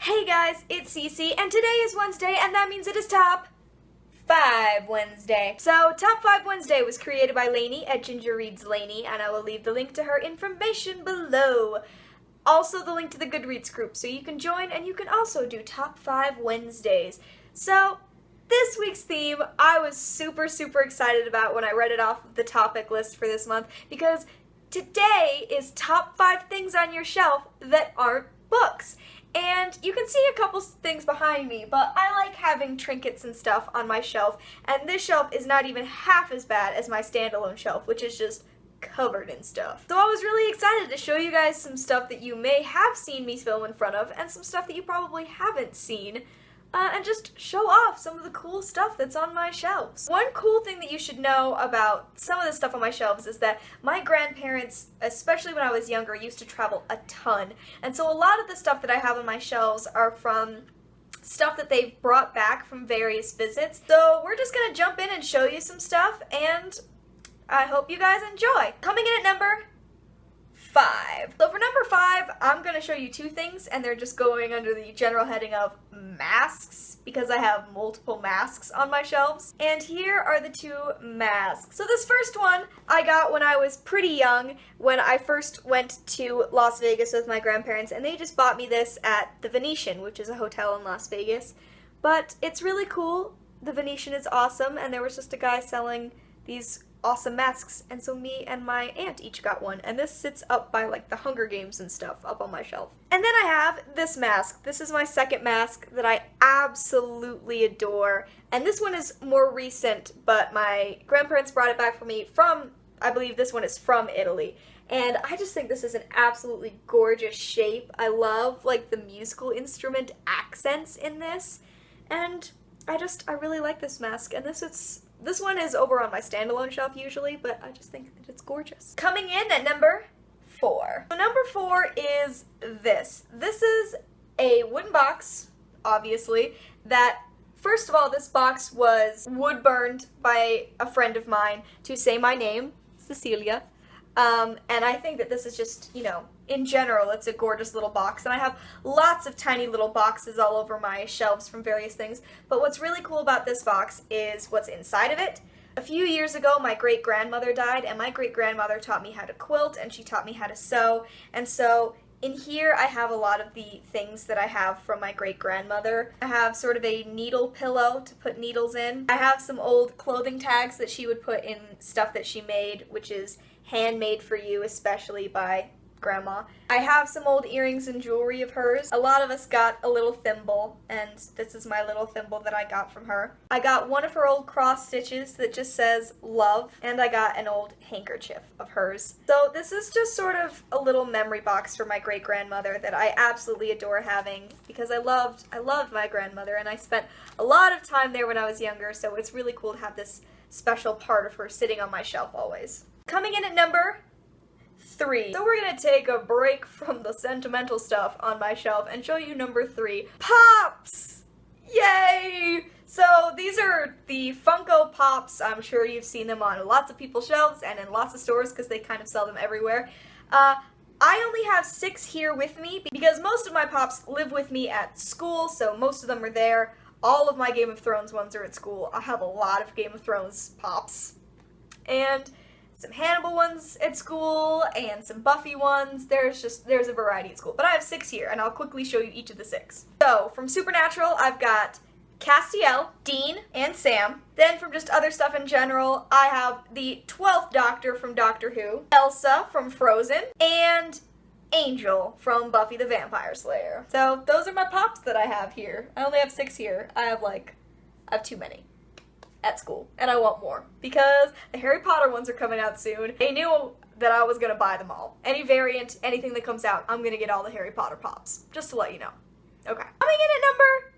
Hey guys, it's Cece, and today is Wednesday, and that means it is Top 5 Wednesday. So, Top 5 Wednesday was created by Lainey at Ginger Reads Lainey, and I will leave the link to her information below. Also, the link to the Goodreads group, so you can join, and you can also do Top 5 Wednesdays. So, this week's theme, I was super excited about when I read it off of the topic list for this month, because today is Top 5 Things on Your Shelf that aren't books. And you can see a couple things behind me, but I like having trinkets and stuff on my shelf, and this shelf is not even half as bad as my standalone shelf, which is just covered in stuff. So I was really excited to show you guys some stuff that you may have seen me film in front of, and some stuff that you probably haven't seen, and just show off some of the cool stuff that's on my shelves. One cool thing that you should know about some of the stuff on my shelves is that my grandparents, especially when I was younger, used to travel a ton. And so a lot of the stuff that I have on my shelves are from stuff that they've brought back from various visits. So we're just gonna jump in and show you some stuff, and I hope you guys enjoy. Coming in at number 5. So for number 5, I'm going to show you two things, and they're just going under the general heading of masks, because I have multiple masks on my shelves. And here are the two masks. So this first one I got when I was pretty young, when I first went to Las Vegas with my grandparents, and they just bought me this at the Venetian, which is a hotel in Las Vegas. But it's really cool. The Venetian is awesome, and there was just a guy selling these awesome masks, and so me and my aunt each got one, and this sits up by like the Hunger Games and stuff up on my shelf. And then I have this mask. This is my second mask that I absolutely adore, and this one is more recent, but my grandparents brought it back for me from, I believe this one is from Italy, and I just think this is an absolutely gorgeous shape. I love like the musical instrument accents in this, and I really like this mask, and this one is over on my standalone shelf usually, but I just think that it's gorgeous. Coming in at number 4. So number 4 is this. This is a wooden box, obviously, that, first of all, this box was wood burned by a friend of mine to say my name, Cecilia. And I think that this is just, you know, in general, it's a gorgeous little box, and I have lots of tiny little boxes all over my shelves from various things, but what's really cool about this box is what's inside of it. A few years ago, my great-grandmother died, and my great-grandmother taught me how to quilt, and she taught me how to sew, and so in here I have a lot of the things that I have from my great-grandmother. I have sort of a needle pillow to put needles in. I have some old clothing tags that she would put in stuff that she made, which is handmade for you, especially by Grandma. I have some old earrings and jewelry of hers. A lot of us got a little thimble, and this is my little thimble that I got from her. I got one of her old cross stitches that just says love, and I got an old handkerchief of hers. So this is just sort of a little memory box for my great-grandmother that I absolutely adore having, because I loved my grandmother, and I spent a lot of time there when I was younger, so it's really cool to have this special part of her sitting on my shelf always. Coming in at number 3. So we're gonna take a break from the sentimental stuff on my shelf and show you number 3. Pops! Yay! So these are the Funko Pops. I'm sure you've seen them on lots of people's shelves and in lots of stores because they kind of sell them everywhere. I only have 6 here with me because most of my Pops live with me at school, so most of them are there. All of my Game of Thrones ones are at school. I have a lot of Game of Thrones Pops. And some Hannibal ones at school, and some Buffy ones. There's a variety at school. But I have 6 here, and I'll quickly show you each of the 6. So, from Supernatural, I've got Castiel, Dean, and Sam. Then from just other stuff in general, I have the 12th Doctor from Doctor Who, Elsa from Frozen, and Angel from Buffy the Vampire Slayer. So, those are my Pops that I have here. I only have 6 here. I have too many at school, and I want more, because the Harry Potter ones are coming out soon. They knew that I was gonna buy them all. Any variant, anything that comes out, I'm gonna get all the Harry Potter Pops, just to let you know. Okay. Coming in at number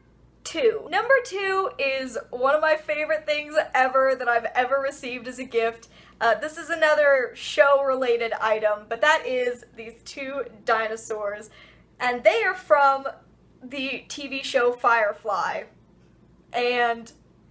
2. Number 2 is one of my favorite things ever that I've ever received as a gift. This is another show-related item, but that is these 2 dinosaurs, and they are from the TV show Firefly, and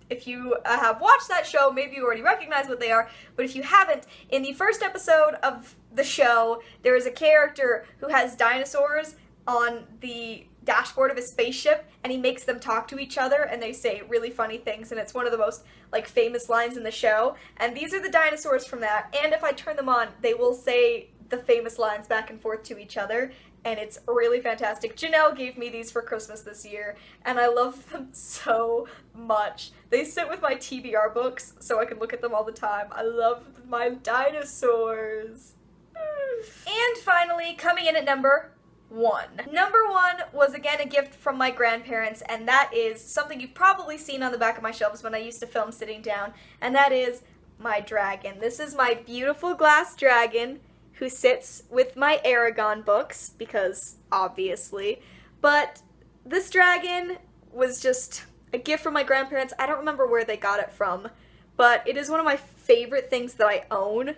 if you have watched that show, maybe you already recognize what they are, but if you haven't, in the first episode of the show, there is a character who has dinosaurs on the dashboard of a spaceship, and he makes them talk to each other, and they say really funny things, and it's one of the most, like, famous lines in the show. And these are the dinosaurs from that, and if I turn them on, they will say the famous lines back and forth to each other, and it's really fantastic. Janelle gave me these for Christmas this year, and I love them so much. They sit with my TBR books, so I can look at them all the time. I love my dinosaurs. And finally, coming in at number 1. Number 1 was again a gift from my grandparents, and that is something you've probably seen on the back of my shelves when I used to film sitting down, and that is my dragon. This is my beautiful glass dragon who sits with my Aragon books, because obviously, but this dragon was just a gift from my grandparents. I don't remember where they got it from, but it is one of my favorite things that I own,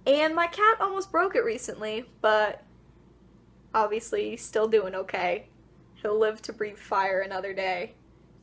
and my cat almost broke it recently, but obviously he's still doing okay. He'll live to breathe fire another day.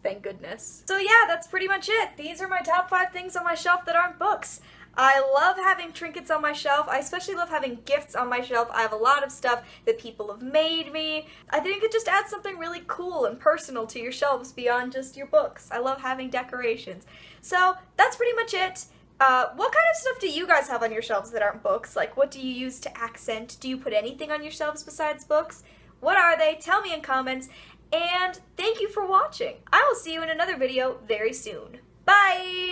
Thank goodness. So yeah, that's pretty much it. These are my top 5 things on my shelf that aren't books. I love having trinkets on my shelf. I especially love having gifts on my shelf. I have a lot of stuff that people have made me. I think it just adds something really cool and personal to your shelves beyond just your books. I love having decorations. So that's pretty much it. What kind of stuff do you guys have on your shelves that aren't books? Like, what do you use to accent? Do you put anything on your shelves besides books? What are they? Tell me in comments. And thank you for watching. I will see you in another video very soon. Bye!